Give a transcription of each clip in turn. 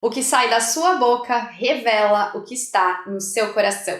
O que sai da sua boca revela o que está no seu coração.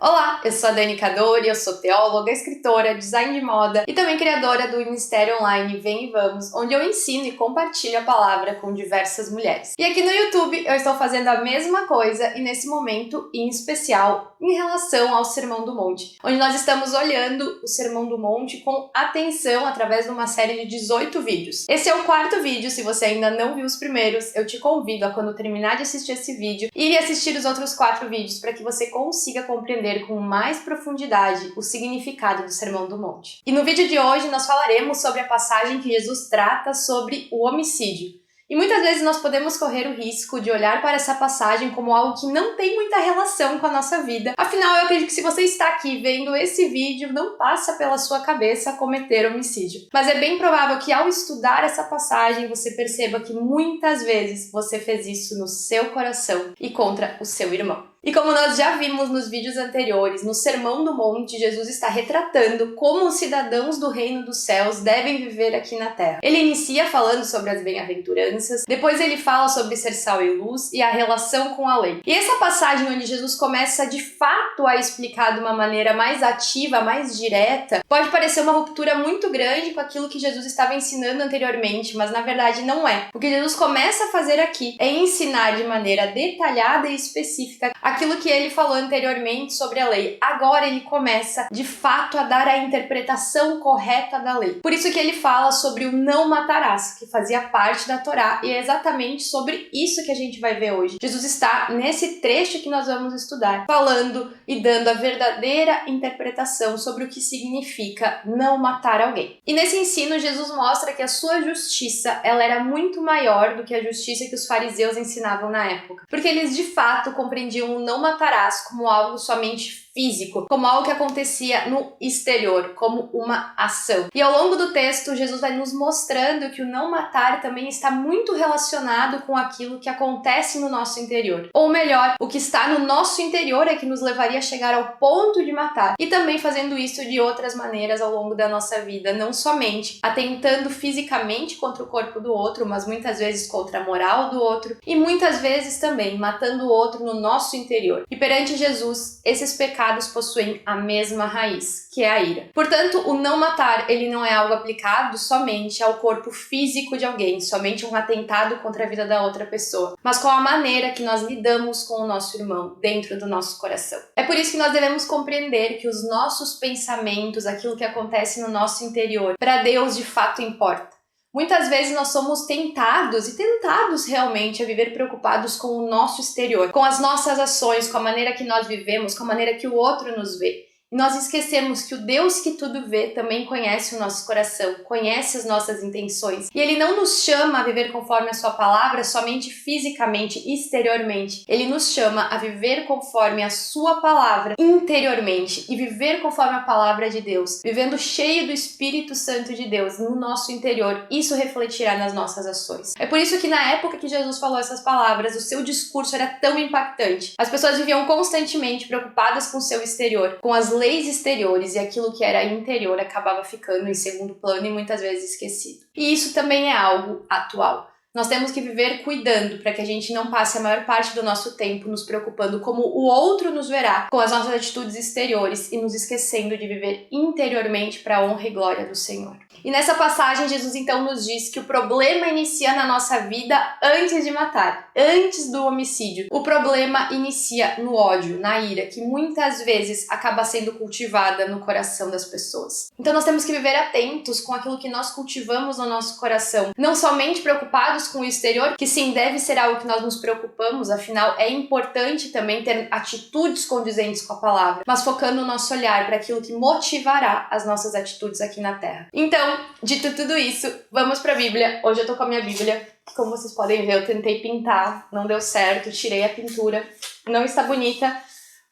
Olá, eu sou a Dani Cadori, eu sou teóloga, escritora, design de moda e também criadora do Ministério Online Vem e Vamos, onde eu ensino e compartilho a palavra com diversas mulheres. E aqui no YouTube eu estou fazendo a mesma coisa e nesse momento em especial em relação ao Sermão do Monte, onde nós estamos olhando o Sermão do Monte com atenção através de uma série de 18 vídeos. Esse é o quarto vídeo, se você ainda não viu os primeiros, eu te convido a quando terminar de assistir esse vídeo ir assistir os outros 4 vídeos para que você consiga compreender com mais profundidade o significado do Sermão do Monte. E no vídeo de hoje nós falaremos sobre a passagem que Jesus trata sobre o homicídio. E muitas vezes nós podemos correr o risco de olhar para essa passagem como algo que não tem muita relação com a nossa vida. Afinal, eu acredito que se você está aqui vendo esse vídeo, não passa pela sua cabeça cometer homicídio. Mas é bem provável que ao estudar essa passagem, você perceba que muitas vezes você fez isso no seu coração e contra o seu irmão. E como nós já vimos nos vídeos anteriores, no Sermão do Monte, Jesus está retratando como os cidadãos do reino dos céus devem viver aqui na terra. Ele inicia falando sobre as bem-aventuranças, depois ele fala sobre ser sal e luz e a relação com a lei. E essa passagem onde Jesus começa de fato a explicar de uma maneira mais ativa, mais direta, pode parecer uma ruptura muito grande com aquilo que Jesus estava ensinando anteriormente, mas na verdade não é. O que Jesus começa a fazer aqui é ensinar de maneira detalhada e específica aquilo que ele falou anteriormente sobre a lei. Agora ele começa, de fato, a dar a interpretação correta da lei. Por isso que ele fala sobre o não matarás, que fazia parte da Torá, e é exatamente sobre isso que a gente vai ver hoje. Jesus está, nesse trecho que nós vamos estudar, falando e dando a verdadeira interpretação sobre o que significa não matar alguém. E nesse ensino, Jesus mostra que a sua justiça, ela era muito maior do que a justiça que os fariseus ensinavam na época. Porque eles, de fato, compreendiam não matarás como algo somente físico, como algo que acontecia no exterior, como uma ação. E ao longo do texto, Jesus vai nos mostrando que o não matar também está muito relacionado com aquilo que acontece no nosso interior. Ou melhor, o que está no nosso interior é que nos levaria a chegar ao ponto de matar. E também fazendo isso de outras maneiras ao longo da nossa vida, não somente atentando fisicamente contra o corpo do outro, mas muitas vezes contra a moral do outro, e muitas vezes também matando o outro no nosso interior. E perante Jesus, esses pecados possuem a mesma raiz, que é a ira. Portanto, o não matar, ele não é algo aplicado somente ao corpo físico de alguém, somente um atentado contra a vida da outra pessoa, mas com a maneira que nós lidamos com o nosso irmão dentro do nosso coração. É por isso que nós devemos compreender que os nossos pensamentos, aquilo que acontece no nosso interior, para Deus de fato importa. Muitas vezes nós somos tentados realmente a viver preocupados com o nosso exterior, com as nossas ações, com a maneira que nós vivemos, com a maneira que o outro nos vê. E nós esquecemos que o Deus que tudo vê também conhece o nosso coração, conhece as nossas intenções. E Ele não nos chama a viver conforme a sua palavra somente fisicamente, exteriormente. Ele nos chama a viver conforme a sua palavra interiormente e viver conforme a palavra de Deus, vivendo cheio do Espírito Santo de Deus no nosso interior. Isso refletirá nas nossas ações. É por isso que na época que Jesus falou essas palavras, o seu discurso era tão impactante. As pessoas viviam constantemente preocupadas com o seu exterior, com as leis exteriores, e aquilo que era interior acabava ficando em segundo plano e muitas vezes esquecido. E isso também é algo atual. Nós temos que viver cuidando para que a gente não passe a maior parte do nosso tempo nos preocupando como o outro nos verá com as nossas atitudes exteriores e nos esquecendo de viver interiormente para a honra e glória do Senhor. E nessa passagem, Jesus então nos diz que o problema inicia na nossa vida antes de matar, antes do homicídio. O problema inicia no ódio, na ira, que muitas vezes acaba sendo cultivada no coração das pessoas. Então nós temos que viver atentos com aquilo que nós cultivamos no nosso coração, não somente preocupados com o exterior, que sim, deve ser algo que nós nos preocupamos, afinal é importante também ter atitudes condizentes com a palavra, mas focando o nosso olhar para aquilo que motivará as nossas atitudes aqui na Terra. Então, dito tudo isso, vamos para a Bíblia. Hoje eu tô com a minha Bíblia, que como vocês podem ver, eu tentei pintar, não deu certo, tirei a pintura, não está bonita,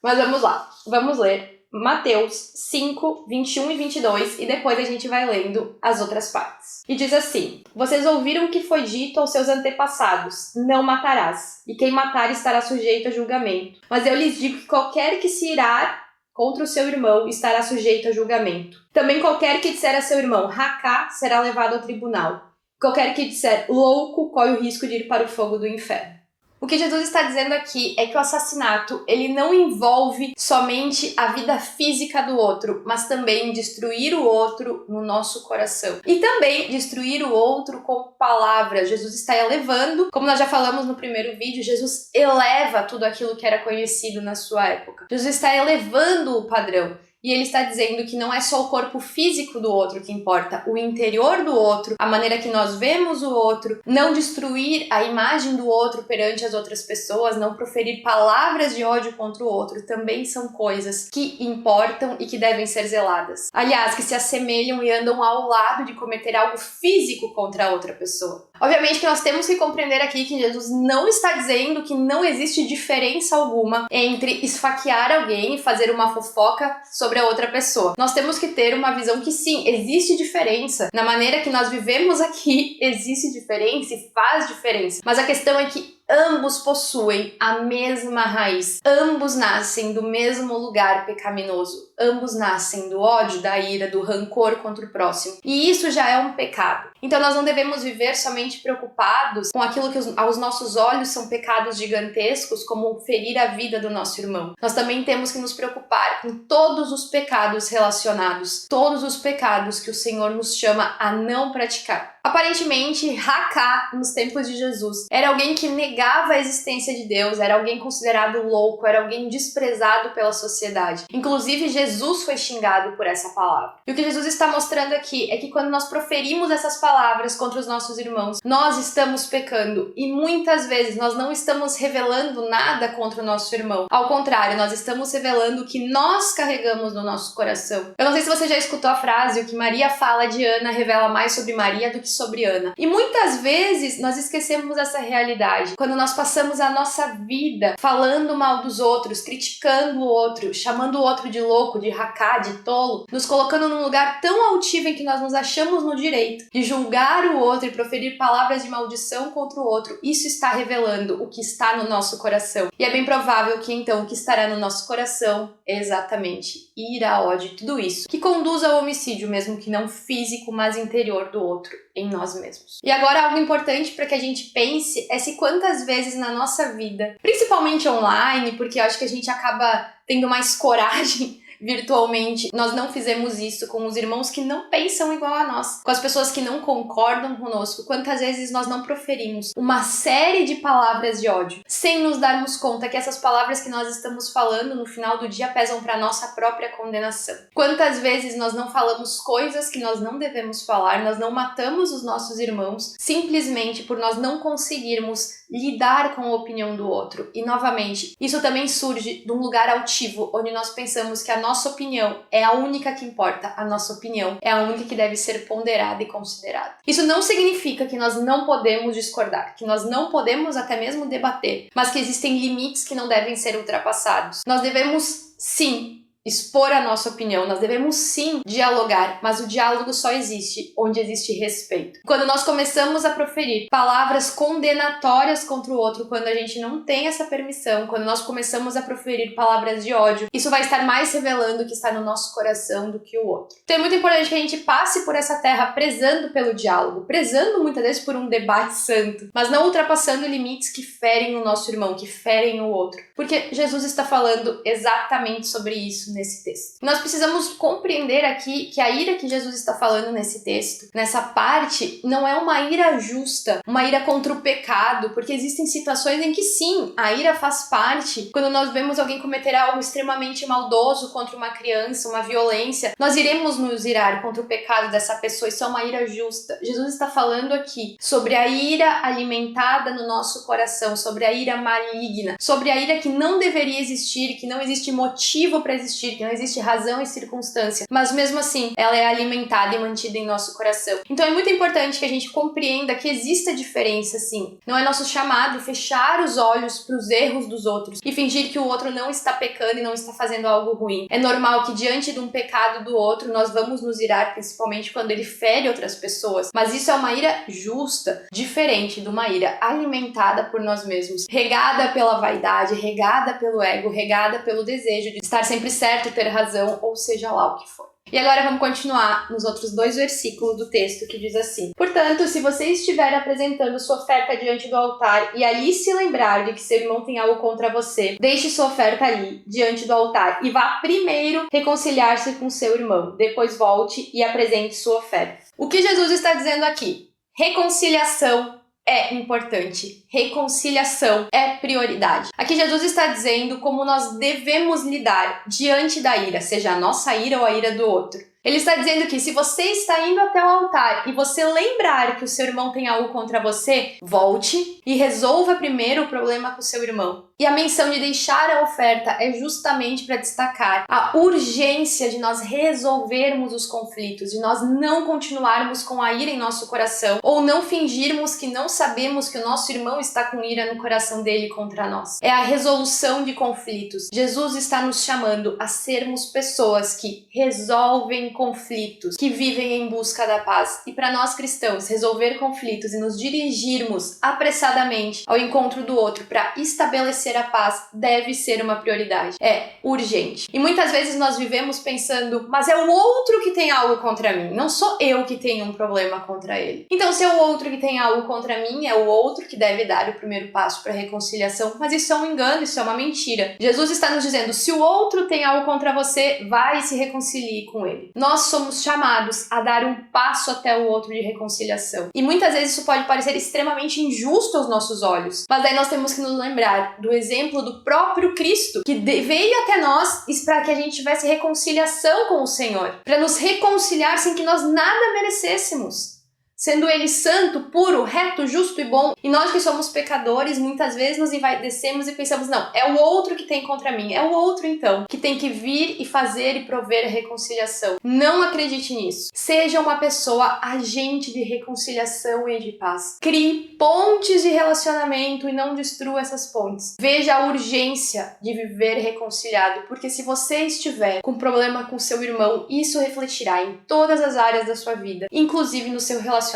mas vamos lá, vamos ler Mateus 5, 21 e 22 e depois a gente vai lendo as outras partes. E diz assim: vocês ouviram o que foi dito aos seus antepassados, não matarás, e quem matar estará sujeito a julgamento. Mas eu lhes digo que qualquer que se irar contra o seu irmão estará sujeito a julgamento. Também qualquer que disser a seu irmão, racá, será levado ao tribunal. Qualquer que disser louco, corre o risco de ir para o fogo do inferno. O que Jesus está dizendo aqui é que o assassinato, ele não envolve somente a vida física do outro, mas também destruir o outro no nosso coração. E também destruir o outro com palavras. Jesus está elevando, como nós já falamos no primeiro vídeo, Jesus eleva tudo aquilo que era conhecido na sua época. Jesus está elevando o padrão. E ele está dizendo que não é só o corpo físico do outro que importa, o interior do outro, a maneira que nós vemos o outro, não destruir a imagem do outro perante as outras pessoas, não proferir palavras de ódio contra o outro, também são coisas que importam e que devem ser zeladas. Aliás, que se assemelham e andam ao lado de cometer algo físico contra a outra pessoa. Obviamente que nós temos que compreender aqui que Jesus não está dizendo que não existe diferença alguma entre esfaquear alguém e fazer uma fofoca sobre a outra pessoa. Nós temos que ter uma visão que sim, existe diferença. Na maneira que nós vivemos aqui, existe diferença e faz diferença. Mas a questão é que ambos possuem a mesma raiz. Ambos nascem do mesmo lugar pecaminoso. Ambos nascem do ódio, da ira, do rancor contra o próximo. E isso já é um pecado. Então nós não devemos viver somente preocupados com aquilo que aos nossos olhos são pecados gigantescos, como ferir a vida do nosso irmão. Nós também temos que nos preocupar com todos os pecados relacionados, todos os pecados que o Senhor nos chama a não praticar. Aparentemente, Racá, nos tempos de Jesus, era alguém que negava a existência de Deus, era alguém considerado louco, era alguém desprezado pela sociedade. Inclusive, Jesus foi xingado por essa palavra. E o que Jesus está mostrando aqui é que quando nós proferimos essas palavras contra os nossos irmãos, nós estamos pecando. E muitas vezes nós não estamos revelando nada contra o nosso irmão. Ao contrário, nós estamos revelando o que nós carregamos no nosso coração. Eu não sei se você já escutou a frase, o que Maria fala de Ana revela mais sobre Maria do que sobre Ana. E muitas vezes nós esquecemos essa realidade. Quando nós passamos a nossa vida falando mal dos outros, criticando o outro, chamando o outro de louco, de racá, de tolo, nos colocando num lugar tão altivo em que nós nos achamos no direito de julgar o outro e proferir palavras de maldição contra o outro, isso está revelando o que está no nosso coração. E é bem provável que então o que estará no nosso coração é exatamente ira, ódio, tudo isso, que conduz ao homicídio, mesmo que não físico, mas interior do outro, em nós mesmos. E agora algo importante para que a gente pense é se quantas vezes na nossa vida, principalmente online, porque eu acho que a gente acaba tendo mais coragem virtualmente, nós não fizemos isso com os irmãos que não pensam igual a nós, com as pessoas que não concordam conosco. Quantas vezes nós não proferimos uma série de palavras de ódio, sem nos darmos conta que essas palavras que nós estamos falando no final do dia pesam para nossa própria condenação. Quantas vezes nós não falamos coisas que nós não devemos falar, nós não matamos os nossos irmãos, simplesmente por nós não conseguirmos lidar com a opinião do outro. E novamente, isso também surge de um lugar altivo, onde nós pensamos que a nossa opinião é a única que importa, a nossa opinião é a única que deve ser ponderada e considerada. Isso não significa que nós não podemos discordar, que nós não podemos até mesmo debater, mas que existem limites que não devem ser ultrapassados. Nós devemos, sim, expor a nossa opinião, nós devemos sim dialogar, mas o diálogo só existe onde existe respeito. Quando nós começamos a proferir palavras condenatórias contra o outro, quando a gente não tem essa permissão, quando nós começamos a proferir palavras de ódio, isso vai estar mais revelando o que está no nosso coração do que o outro. Então é muito importante que a gente passe por essa terra prezando pelo diálogo, prezando muitas vezes por um debate santo, mas não ultrapassando limites que ferem o nosso irmão, que ferem o outro. Porque Jesus está falando exatamente sobre isso nesse texto. Nós precisamos compreender aqui que a ira que Jesus está falando nesse texto, nessa parte, não é uma ira justa, uma ira contra o pecado, porque existem situações em que sim, a ira faz parte. Quando nós vemos alguém cometer algo extremamente maldoso contra uma criança, uma violência, nós iremos nos irar contra o pecado dessa pessoa, isso é uma ira justa. Jesus está falando aqui sobre a ira alimentada no nosso coração, sobre a ira maligna, sobre a ira que não deveria existir, que não existe motivo para existir, que não existe razão e circunstância, mas mesmo assim ela é alimentada e mantida em nosso coração. Então é muito importante que a gente compreenda que existe a diferença, sim. Não é nosso chamado fechar os olhos para os erros dos outros e fingir que o outro não está pecando e não está fazendo algo ruim. É normal que diante de um pecado do outro nós vamos nos irar, principalmente quando ele fere outras pessoas, mas isso é uma ira justa, diferente de uma ira alimentada por nós mesmos, regada pela vaidade, regada pelo ego, regada pelo desejo de estar sempre certo certo, ter razão, ou seja lá o que for. E agora vamos continuar nos outros 2 versículos do texto, que diz assim: Portanto, se você estiver apresentando sua oferta diante do altar e ali se lembrar de que seu irmão tem algo contra você, deixe sua oferta ali, diante do altar, e vá primeiro reconciliar-se com seu irmão. Depois volte e apresente sua oferta. O que Jesus está dizendo aqui? Reconciliação é importante. Reconciliação é prioridade. Aqui Jesus está dizendo como nós devemos lidar diante da ira, seja a nossa ira ou a ira do outro. Ele está dizendo que se você está indo até o altar e você lembrar que o seu irmão tem algo contra você, volte e resolva primeiro o problema com o seu irmão. E a menção de deixar a oferta é justamente para destacar a urgência de nós resolvermos os conflitos, de nós não continuarmos com a ira em nosso coração ou não fingirmos que não sabemos que o nosso irmão está com ira no coração dele contra nós. É a resolução de conflitos. Jesus está nos chamando a sermos pessoas que resolvem conflitos, que vivem em busca da paz. E para nós cristãos, resolver conflitos e nos dirigirmos apressadamente ao encontro do outro para estabelecer a paz deve ser uma prioridade. É urgente. E muitas vezes nós vivemos pensando, mas é o outro que tem algo contra mim, não sou eu que tenho um problema contra ele. Então, se é o outro que tem algo contra mim, é o outro que deve dar o primeiro passo para a reconciliação. Mas isso é um engano, isso é uma mentira. Jesus está nos dizendo, se o outro tem algo contra você, vai e se reconcilie com ele. Nós somos chamados a dar um passo até o outro de reconciliação. E muitas vezes isso pode parecer extremamente injusto aos nossos olhos. Mas daí nós temos que nos lembrar do exemplo do próprio Cristo, que veio até nós para que a gente tivesse reconciliação com o Senhor. Para nos reconciliar sem que nós nada merecêssemos. Sendo ele santo, puro, reto, justo e bom. E nós que somos pecadores, muitas vezes nos envaidecemos e pensamos, não, é o outro que tem contra mim. É o outro, então, que tem que vir e fazer e prover a reconciliação. Não acredite nisso. Seja uma pessoa agente de reconciliação e de paz. Crie pontes de relacionamento e não destrua essas pontes. Veja a urgência de viver reconciliado, porque se você estiver com problema com seu irmão, isso refletirá em todas as áreas da sua vida, inclusive no seu relacionamento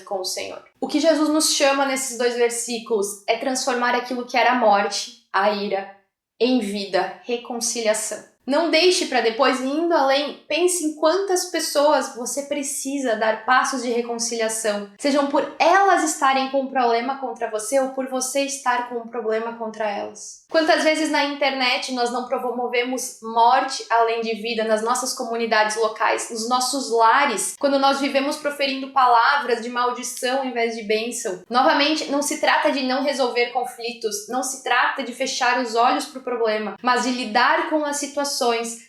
com o Senhor. O que Jesus nos chama nesses 2 versículos é transformar aquilo que era morte, a ira, em vida, reconciliação. Não deixe para depois, indo além, pense em quantas pessoas você precisa dar passos de reconciliação, sejam por elas estarem com um problema contra você ou por você estar com um problema contra elas. Quantas vezes na internet nós não promovemos morte além de vida nas nossas comunidades locais, nos nossos lares, quando nós vivemos proferindo palavras de maldição ao invés de bênção. Novamente, não se trata de não resolver conflitos, não se trata de fechar os olhos para o problema, mas de lidar com as situações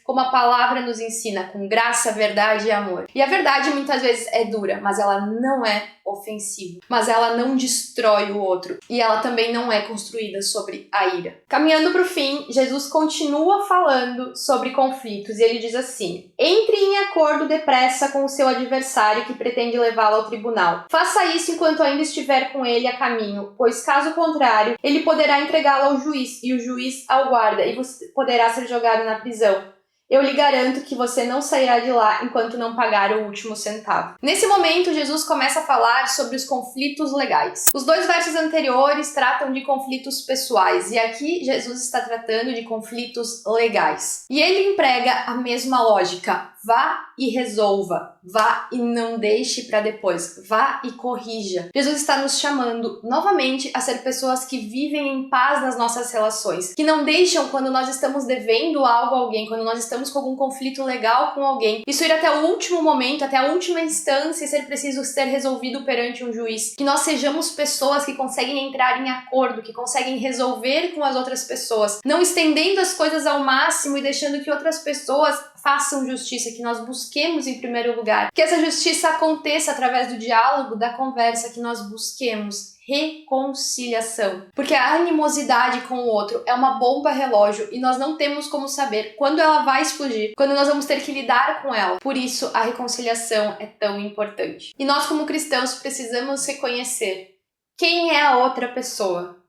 como a palavra nos ensina, com graça, verdade e amor. E a verdade muitas vezes é dura, mas ela não é ofensiva, mas ela não destrói o outro e ela também não é construída sobre a ira. Caminhando para o fim, Jesus continua falando sobre conflitos e ele diz assim: entre em acordo depressa com o seu adversário que pretende levá-lo ao tribunal. Faça isso enquanto ainda estiver com ele a caminho, pois caso contrário, ele poderá entregá-lo ao juiz e o juiz ao guarda e você poderá ser jogado na prisão. Eu lhe garanto que você não sairá de lá enquanto não pagar o último centavo. Nesse momento, Jesus começa a falar sobre os conflitos legais. Os 2 versos anteriores tratam de conflitos pessoais e aqui Jesus está tratando de conflitos legais. E ele emprega a mesma lógica. Vá e resolva. Vá e não deixe para depois. Vá e corrija. Jesus está nos chamando novamente a ser pessoas que vivem em paz nas nossas relações, que não deixam quando nós estamos devendo algo a alguém, quando nós estamos com algum conflito legal com alguém, isso ir até o último momento, até a última instância e ser preciso ser resolvido perante um juiz. Que nós sejamos pessoas que conseguem entrar em acordo, que conseguem resolver com as outras pessoas, não estendendo as coisas ao máximo e deixando que outras pessoas façam justiça, que nós busquemos em primeiro lugar, que essa justiça aconteça através do diálogo, da conversa, que nós busquemos reconciliação. Porque a animosidade com o outro é uma bomba relógio e nós não temos como saber quando ela vai explodir, quando nós vamos ter que lidar com ela. Por isso, a reconciliação é tão importante. E nós, como cristãos, precisamos reconhecer quem é a outra pessoa.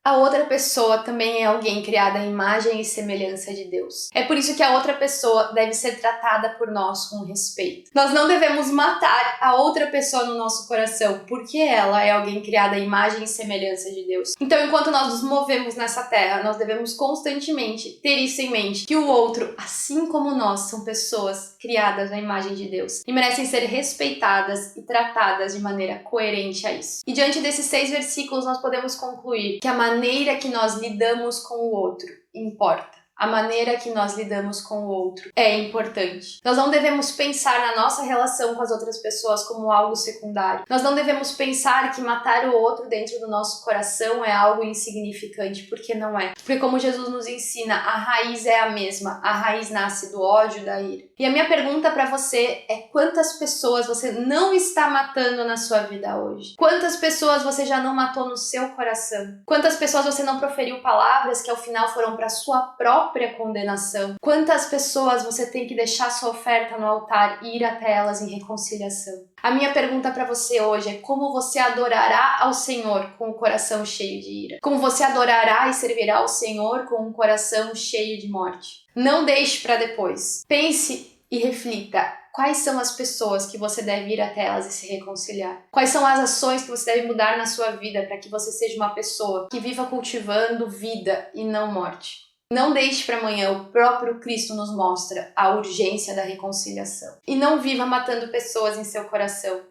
A outra pessoa também é alguém criada à imagem e semelhança de Deus. É por isso que a outra pessoa deve ser tratada por nós com respeito. Nós não devemos matar a outra pessoa no nosso coração, porque ela é alguém criada à imagem e semelhança de Deus. Então, enquanto nós nos movemos nessa terra, nós devemos constantemente ter isso em mente, que o outro, assim como nós, são pessoas criadas à imagem de Deus e merecem ser respeitadas e tratadas de maneira coerente a isso. E diante desses 6 versículos, nós podemos concluir que a maneira que nós lidamos com o outro importa. A maneira que nós lidamos com o outro é importante. Nós não devemos pensar na nossa relação com as outras pessoas como algo secundário. Nós não devemos pensar que matar o outro dentro do nosso coração é algo insignificante, porque não é. Porque como Jesus nos ensina, a raiz é a mesma. A raiz nasce do ódio e da ira. E a minha pergunta para você é: quantas pessoas você não está matando na sua vida hoje? Quantas pessoas você já não matou no seu coração? Quantas pessoas você não proferiu palavras que ao final foram para sua própria condenação? Quantas pessoas você tem que deixar sua oferta no altar e ir até elas em reconciliação? A minha pergunta para você hoje é: como você adorará ao Senhor com o coração cheio de ira? Como você adorará e servirá ao Senhor com um coração cheio de morte? Não deixe para depois. Pense e reflita. Quais são as pessoas que você deve ir até elas e se reconciliar? Quais são as ações que você deve mudar na sua vida para que você seja uma pessoa que viva cultivando vida e não morte? Não deixe para amanhã, o próprio Cristo nos mostra a urgência da reconciliação. E não viva matando pessoas em seu coração,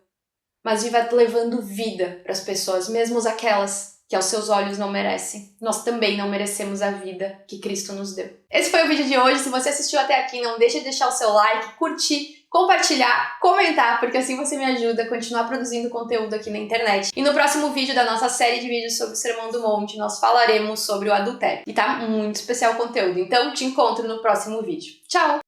mas viva levando vida para as pessoas, mesmo aquelas que aos seus olhos não merecem. Nós também não merecemos a vida que Cristo nos deu. Esse foi o vídeo de hoje. Se você assistiu até aqui, não deixe de deixar o seu like, curtir, compartilhar, comentar, porque assim você me ajuda a continuar produzindo conteúdo aqui na internet. E no próximo vídeo da nossa série de vídeos sobre o Sermão do Monte, nós falaremos sobre o adultério. E tá muito especial o conteúdo, então te encontro no próximo vídeo. Tchau!